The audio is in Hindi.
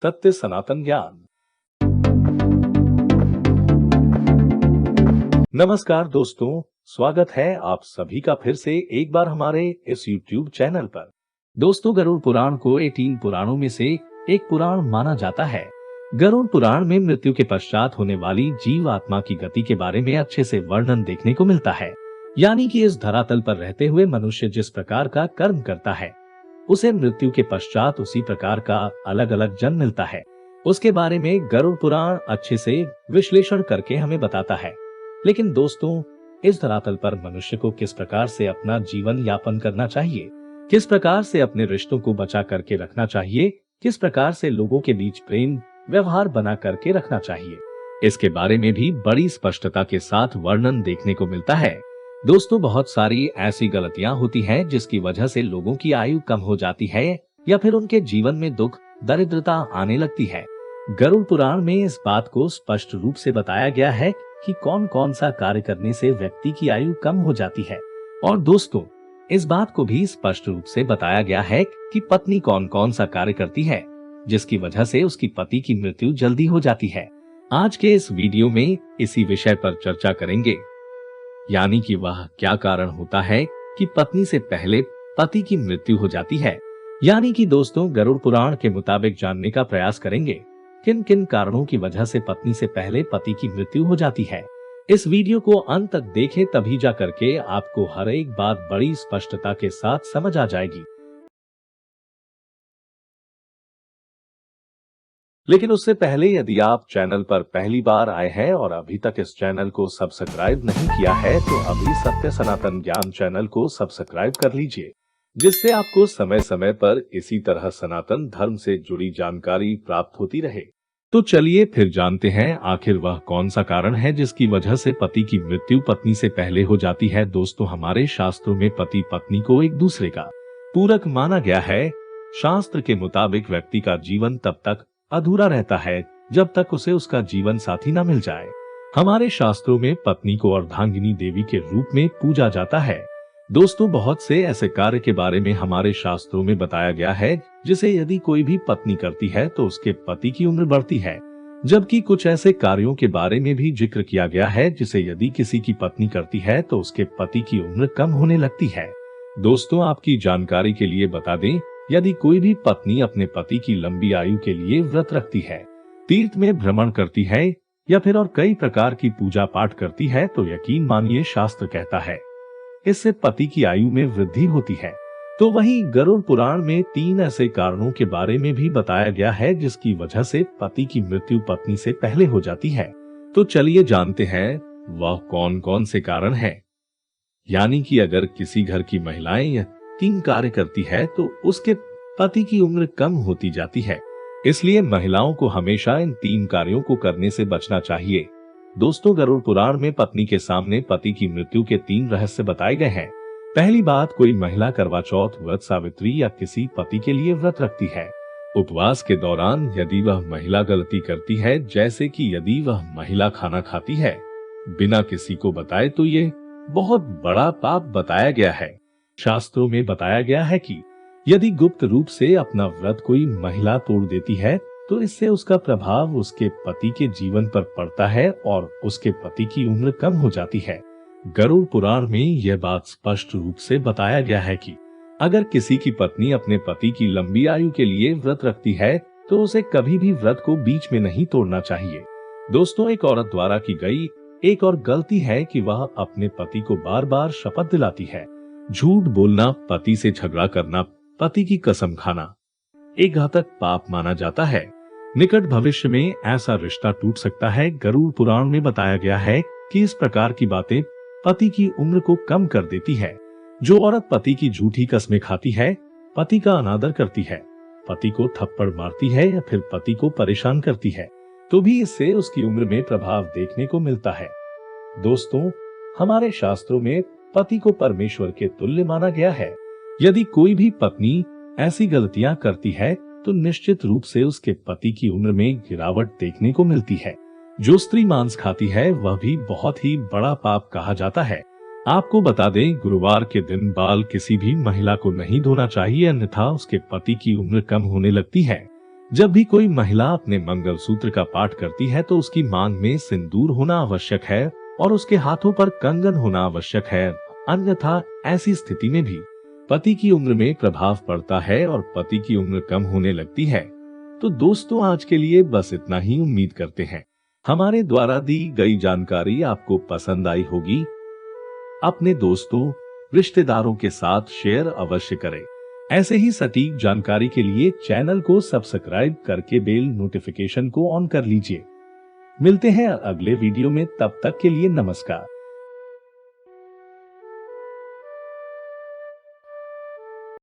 सत्य सनातन ज्ञान। नमस्कार दोस्तों, स्वागत है आप सभी का फिर से एक बार हमारे इस YouTube चैनल पर। दोस्तों, गरुड़ पुराण को 18 पुराणों में से एक पुराण माना जाता है। गरुड़ पुराण में मृत्यु के पश्चात होने वाली जीव आत्मा की गति के बारे में अच्छे से वर्णन देखने को मिलता है। यानी कि इस धरातल पर रहते हुए मनुष्य जिस प्रकार का कर्म करता है, उसे मृत्यु के पश्चात उसी प्रकार का अलग अलग जन्म मिलता है। उसके बारे में गरुड़ पुराण अच्छे से विश्लेषण करके हमें बताता है। लेकिन दोस्तों, इस धरातल पर मनुष्य को किस प्रकार से अपना जीवन यापन करना चाहिए, किस प्रकार से अपने रिश्तों को बचा करके रखना चाहिए, किस प्रकार से लोगों के बीच प्रेम व्यवहार बना करके रखना चाहिए, इसके बारे में भी बड़ी स्पष्टता के साथ वर्णन देखने को मिलता है। दोस्तों, बहुत सारी ऐसी गलतियां होती हैं जिसकी वजह से लोगों की आयु कम हो जाती है या फिर उनके जीवन में दुख दरिद्रता आने लगती है। गरुड़ पुराण में इस बात को स्पष्ट रूप से बताया गया है कि कौन कौन सा कार्य करने से व्यक्ति की आयु कम हो जाती है। और दोस्तों, इस बात को भी स्पष्ट रूप से बताया गया है कि पत्नी कौन कौन सा कार्य करती है जिसकी वजह से उसकी पति की मृत्यु जल्दी हो जाती है। आज के इस वीडियो में इसी विषय पर चर्चा करेंगे, यानी कि वह क्या कारण होता है कि पत्नी से पहले पति की मृत्यु हो जाती है। यानी कि दोस्तों, गरुड़ पुराण के मुताबिक जानने का प्रयास करेंगे किन किन कारणों की वजह से पत्नी से पहले पति की मृत्यु हो जाती है। इस वीडियो को अंत तक देखें, तभी जा करके आपको हर एक बात बड़ी स्पष्टता के साथ समझ आ जाएगी। लेकिन उससे पहले यदि आप चैनल पर पहली बार आए हैं और अभी तक इस चैनल को सब्सक्राइब नहीं किया है, तो अभी सत्य सनातन ज्ञान चैनल को सब्सक्राइब कर लीजिए, जिससे आपको समय समय पर इसी तरह सनातन धर्म से जुड़ी जानकारी प्राप्त होती रहे। तो चलिए फिर जानते हैं आखिर वह कौन सा कारण है जिसकी वजह से पति की मृत्यु पत्नी से पहले हो जाती है। दोस्तों, हमारे शास्त्रों में पति पत्नी को एक दूसरे का पूरक माना गया है। शास्त्र के मुताबिक व्यक्ति का जीवन तब तक अधूरा रहता है जब तक उसे उसका जीवन साथी न मिल जाए। हमारे शास्त्रों में पत्नी को अर्धांगिनी देवी के रूप में पूजा जाता है। दोस्तों, बहुत से ऐसे कार्य के बारे में हमारे शास्त्रों में बताया गया है जिसे यदि कोई भी पत्नी करती है तो उसके पति की उम्र बढ़ती है, जबकि कुछ ऐसे कार्यों के बारे में भी जिक्र किया गया है जिसे यदि किसी की पत्नी करती है तो उसके पति की उम्र कम होने लगती है। दोस्तों, आपकी जानकारी के लिए बता दें, यदि कोई भी पत्नी अपने पति की लंबी आयु के लिए व्रत रखती है, तीर्थ में भ्रमण करती है या फिर और कई प्रकार की पूजा पाठ करती है, तो यकीन मानिए शास्त्र कहता है इससे पति की आयु में वृद्धि होती है। तो वहीं गरुड़ पुराण में 3 ऐसे कारणों के बारे में भी बताया गया है जिसकी वजह से पति की मृत्यु पत्नी से पहले हो जाती है। तो चलिए जानते हैं वह कौन कौन से कारण हैं। यानी कि अगर किसी घर की महिलाएं यह 3 कार्य करती है तो उसके पति की उम्र कम होती जाती है। इसलिए महिलाओं को हमेशा इन 3 कार्यों को करने से बचना चाहिए। दोस्तों, गरुड़ पुराण में पत्नी के सामने पति की मृत्यु के 3 रहस्य बताए गए हैं। पहली बात, कोई महिला करवा चौथ व्रत, सावित्री या किसी पति के लिए व्रत रखती है। उपवास के दौरान यदि वह महिला गलती करती है, जैसे कि यदि वह महिला खाना खाती है बिना किसी को बताए, तो ये बहुत बड़ा पाप बताया गया है। शास्त्रों में बताया गया है कि यदि गुप्त रूप से अपना व्रत कोई महिला तोड़ देती है तो इससे उसका प्रभाव उसके पति के जीवन पर पड़ता है और उसके पति की उम्र कम हो जाती है। गरुड़ पुराण में यह बात स्पष्ट रूप से बताया गया है कि अगर किसी की पत्नी अपने पति की लंबी आयु के लिए व्रत रखती है तो उसे कभी भी व्रत को बीच में नहीं तोड़ना चाहिए। दोस्तों, एक औरत द्वारा की गई एक और गलती है कि वह अपने पति को बार बार शपथ दिलाती है। झूठ बोलना, पति से झगड़ा करना, पति की कसम खाना एक घातक पाप माना जाता है। निकट भविष्य में ऐसा रिश्ता टूट सकता है। गरुड़ पुराण में बताया गया है कि इस प्रकार की बातें पति की उम्र को कम कर देती है। जो औरत पति की झूठी कस्में खाती है, पति का अनादर करती है, पति को थप्पड़ मारती है या फिर पति को परेशान करती है, तो भी इससे उसकी उम्र में प्रभाव देखने को मिलता है। दोस्तों, हमारे शास्त्रों में पति को परमेश्वर के तुल्य माना गया है। यदि कोई भी पत्नी ऐसी गलतियां करती है तो निश्चित रूप से उसके पति की उम्र में गिरावट देखने को मिलती है। जो स्त्री मांस खाती है वह भी बहुत ही बड़ा पाप कहा जाता है। आपको बता दें, गुरुवार के दिन बाल किसी भी महिला को नहीं धोना चाहिए, अन्यथा उसके पति की उम्र कम होने लगती है। जब भी कोई महिला अपने मंगलसूत्र का पाठ करती है तो उसकी मांग में सिंदूर होना आवश्यक है और उसके हाथों पर कंगन होना आवश्यक है, अन्यथा ऐसी स्थिति में भी पति की उम्र में प्रभाव पड़ता है और पति की उम्र कम होने लगती है। तो दोस्तों, आज के लिए बस इतना ही। उम्मीद करते हैं हमारे द्वारा दी गई जानकारी आपको पसंद आई होगी। अपने दोस्तों, रिश्तेदारों के साथ शेयर अवश्य करें। ऐसे ही सटीक जानकारी के लिए चैनल को सब्सक्राइब करके बेल नोटिफिकेशन को ऑन कर लीजिए। मिलते हैं अगले वीडियो में, तब तक के लिए नमस्कार।